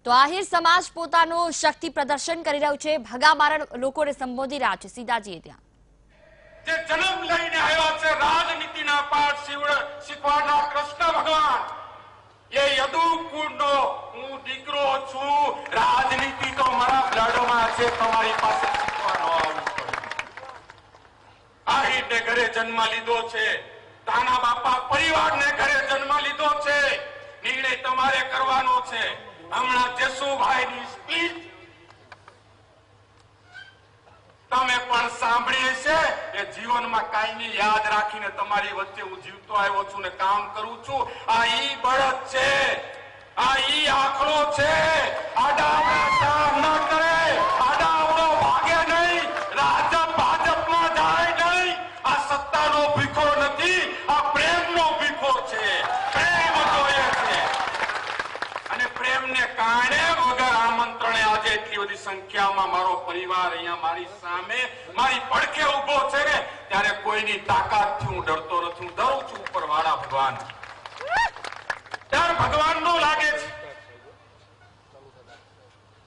તો આહિર સમાજ પોતાનું શક્તિ પ્રદર્શન કરી રહ્યું છે. ભગાબારણ લોકોને સંબોધી રહ્યા છે. સીધાજીએ ત્યાં જે જન્મ લઈને આવ્યા છે રાજનીતિના પાઠ શીખવાડનાર કૃષ્ણ ભગવાન, એ યદુકુળનો હું દીકરો છું. રાજનીતિ તો મારા બ્લડમાં છે, તમારી પાસે શીખવાનો આવવું પડે. આહિરને ઘરે જન્મ લીધો છે, તાના બાપા પરિવારને ઘરે જન્મ લીધો છે. નિર્ણય તમારે કરવાનો છે. હમણાં જસુભાઈની સ્પીચ તમે પણ સાંભળી છે. એ જીવનમાં કાયમી યાદ રાખીને તમારી વચ્ચે હું જીવતો આવ્યો છું ને કામ કરું છું. આ ઈ બળદ છે, આ ઈ આંકડો છે. આડાવડા કામ ન કરે, આડાવડો ભાગે નહીં, રાજપ ભાજપમાં જાય નહીં. આ સત્તાનો ભીખો નથી, આ પ્રેમનો ભીખો છે. પ્રેમ જોઈએ છે અને પ્રેમને કારણે વગર આમંત્રણે આજે એટલી બધી સંખ્યામાં મારો પરિવાર અહીંયા મારી સામે મારી પડખે ઉભો છે ને, ત્યારે કોઈની તાકાતથી હું ડરતો નથી. હું ડરું છું ઉપરવાળા ભગવાન. ડર ભગવાનનો લાગે છે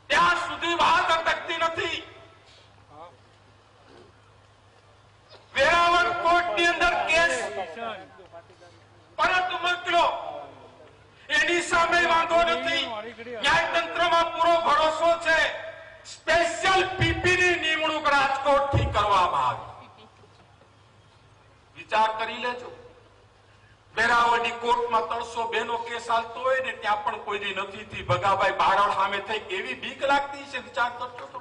ત્યાં સુધી વાત અટકતી નથી. વેરાવળ કોર્ટની અંદર કેસ પરત મોકલો, એની સામે વાંધો નથી. ન્યાયતંત્રમાં પૂરો ભરોસો છે. સ્પેશિયલ પીપીની નિમણૂક રાજકોટથી કરવામાં આવી. વિચાર કરી લેજો. વેરાવળની કોર્ટમાં 302 નો કેસ હાલતો હોય ને, ત્યાં પણ કોઈની નથી થી. ભગાભાઈ બારડ સામે થઈ કેવી બીક લાગતી છે, વિચાર કરજો તો.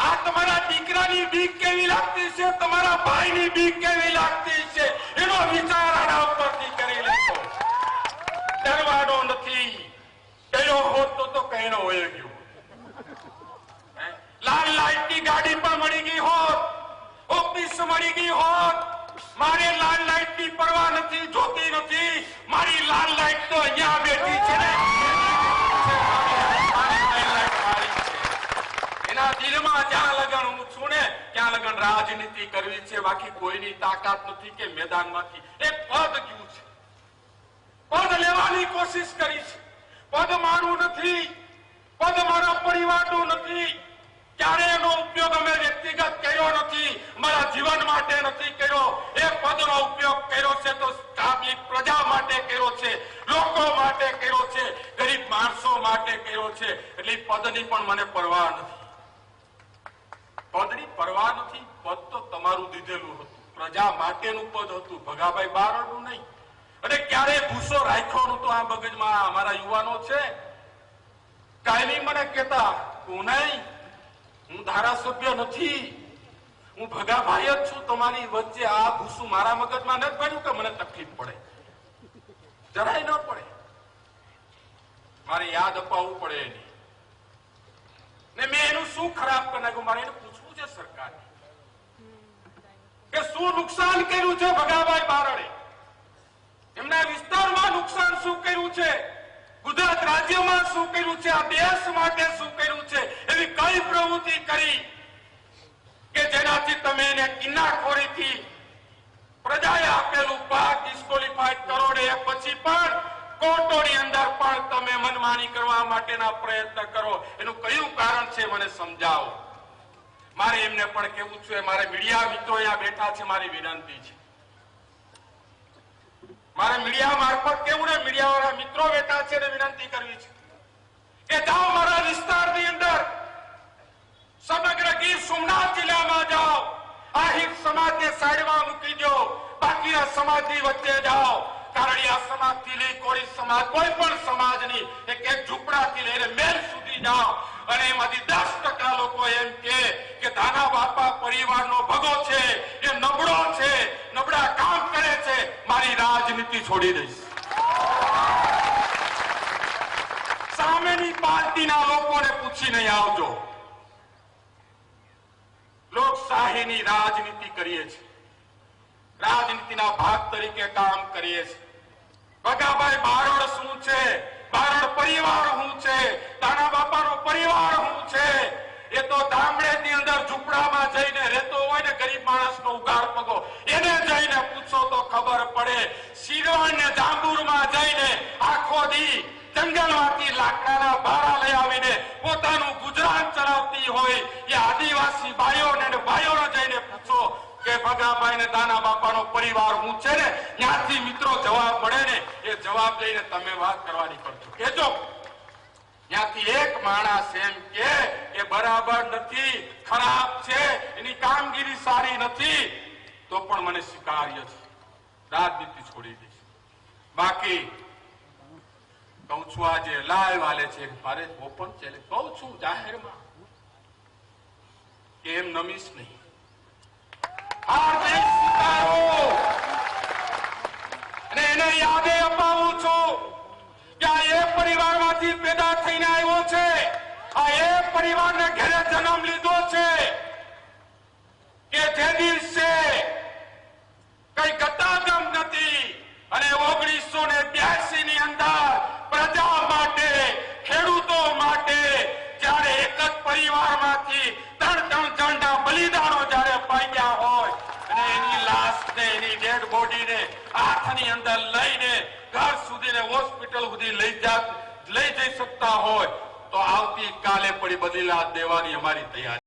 આ તમારા દીકરાની બીક કેવી લાગતી છે, તમારા ભાઈની બીક કેવી લાગતી છે, એનો વિચાર આના ઉપરથી કરી લેજો. ડરવાનો નથી. કયો હોત તો કઈનો હોય ગયો. લાલ લાઈટની ગાડી પણ મળી ગઈ હોત, ઓફિસ મળી ગઈ હોત. મારે લાલ લાઈટની પરવા નથી, જોતી નથી. મારી લાલ લાઈટ તો અહીંયા બેઠી છે ને, એના દિલમાં જ્યાં લગન હું છું ને, ત્યાં લગન રાજનીતિ કરવી છે. બાકી કોઈની તાકાત નથી કે મેદાનમાંથી એક પદ ગયું છે. પદ લેવાની કોશિશ કરી છે. પદ મારું નથી, પદ મારા પરિવારનું નથી. ક્યારે એનો ઉપયોગ અમે વ્યક્તિગત કર્યો નથી, મારા જીવન માટે નથી કર્યો. એ પદનો ઉપયોગ કર્યો છે તો પ્રજા માટે કર્યો છે, લોકો માટે કર્યો છે, ગરીબ માણસો માટે કર્યો છે. એટલે પદની પણ મને પરવા નથી. પદની પરવા નથી. પદ તો તમારું દીધેલું હતું, પ્રજા માટેનું પદ હતું, ભગાભાઈ બારડનું નહીં. અને ક્યારે ભૂસો રાખ્યો નતો આ મગજમાં. અમારા યુવાનો છે કાયમી મને કહેતા, હું નહીં, હું ધારાસભ્ય નથી, હું ભગાભાઈ જ છું. તમારી વચ્ચે આ ભૂસું મારા મગજમાં નથી પડ્યું કે મને તકલીફ પડે, જરાય ન પડે. મારે યાદ અપાવવું પડે એની. ને મેં એનું શું ખરાબ કરી નાખ્યું, મારે એને પૂછવું છે સરકારને કે શું નુકસાન કર્યું છે ભગાભાઈ બારડે, એમના વિસ્તારમાં નુકસાન શું કર્યું છે, ગુજરાત રાજ્યમાં શું કર્યું છે, આ દેશ માટે શું કર્યું છે. એવી કઈ પ્રવૃત્તિ કરી કે જેનાથી તમે એને કિન્નાખોરીથી પ્રજાએ આપેલું પાક ડિસ્કોલિફાઈડ કરોડ, એ પછી પણ કોર્ટોની અંદર પણ તમે મનમાની કરવા માટેના પ્રયત્ન કરો. એનું કયું કારણ છે મને સમજાવો. મારે એમને પણ કેવું છે. મારે મીડિયા મિત્રો અહીંયા બેઠા છે, મારી વિનંતી છે. મારે મીડિયા મારફત કેવું ને, મીડિયા વાળા મિત્રો બેઠા છે ને વિનંતી કરવી છે કે જાઓ મારા વિસ્તારની અંદર, સમગ્ર ગીર સોમનાથ જિલ્લામાં જાઓ. આહિર સમાજને સાઈડમાં મૂકી દો, બાકીના સમાજની વચ્ચે જાઓ. કારણ આ સમાજથી લઈ કોળી સમાજ, કોઈ પણ સમાજની એક ઝૂંપડાથી લઈને મેલ સુધી જાઓ અને એમાંથી 10% લોકો એમ કે દાના બાપા પરિવારનો ભગો છે, એ નબળો છે, નબળા કામ કરે છે, મારી રાજનીતિ છોડી દઈશ. સામેની પાર્ટીના લોકોને પૂછીને આવજો. લોકશાહીની રાજનીતિ કરીએ છીએ, રાજનીતિના ભાગ તરીકે કામ કરીએ છીએ. ભગાભાઈ બારડ શું છે, બારડ પરિવાર શું છે, તાના બાપાનો પરિવાર શું છે, એ તો ગામડેની અંદર ઝૂંપડામાં જઈને રહેતો હોય ને, ગરીબ માણસનો ઉઘાડ પગો, એને જઈને પૂછો તો ખબર પડે. શિરોણ ને જાંબુરમાં જઈને આખો દી જંગલમાંથી લાકડાના ભારા લઈ આવીને પોતાનું ગુજરાન ચલાવતી હોય એ આદિવાસી બાઈઓને અને ભાઈઓને જઈને પૂછો કે ભગાભાઈ ને દાના બાપાનો પરિવાર હું છે ને ત્યાંથી મિત્રો જવાબ મળે ને એ જવાબ લઈને તમે વાત કરવાની કરજો કેજો ત્યાંથી એક માણસ એમ કે બરાબર નથી, ખરાબ છે, એની કામગીરી સારી નથી, તો પણ મને સ્વીકાર્ય છે, રાજનીતિ છોડી દઈશ. બાકી કહું છું આજે લાઈવ આલે છે મારે ઓપન છે કહું છું જાહેરમાં કે એમ નમીશ નહીં. અને એને યાદે અપાવું છું કે આ એ પરિવારમાંથી પેદા થઈને આવ્યો છે, આ એ પરિવારને ઘરે જન્મ લીધો છે કે જે દિવસે કઈ ગતાગમ નથી અને 1982 ની અંદર પ્રજા માટે, ખેડૂતો માટે જ્યારે એક જ પરિવારમાંથી 3 જણના બલિદાનો જ્યારે પામ્યા હોય અને એની લાશને, એની ડેડ બોડીને હાથની અંદર લઈને ઘર સુધી ને હોસ્પિટલ સુધી લઈ જઈ શકતા હોય તો આવતીકાલે પડી બદલી દેવાની અમારી તૈયારી.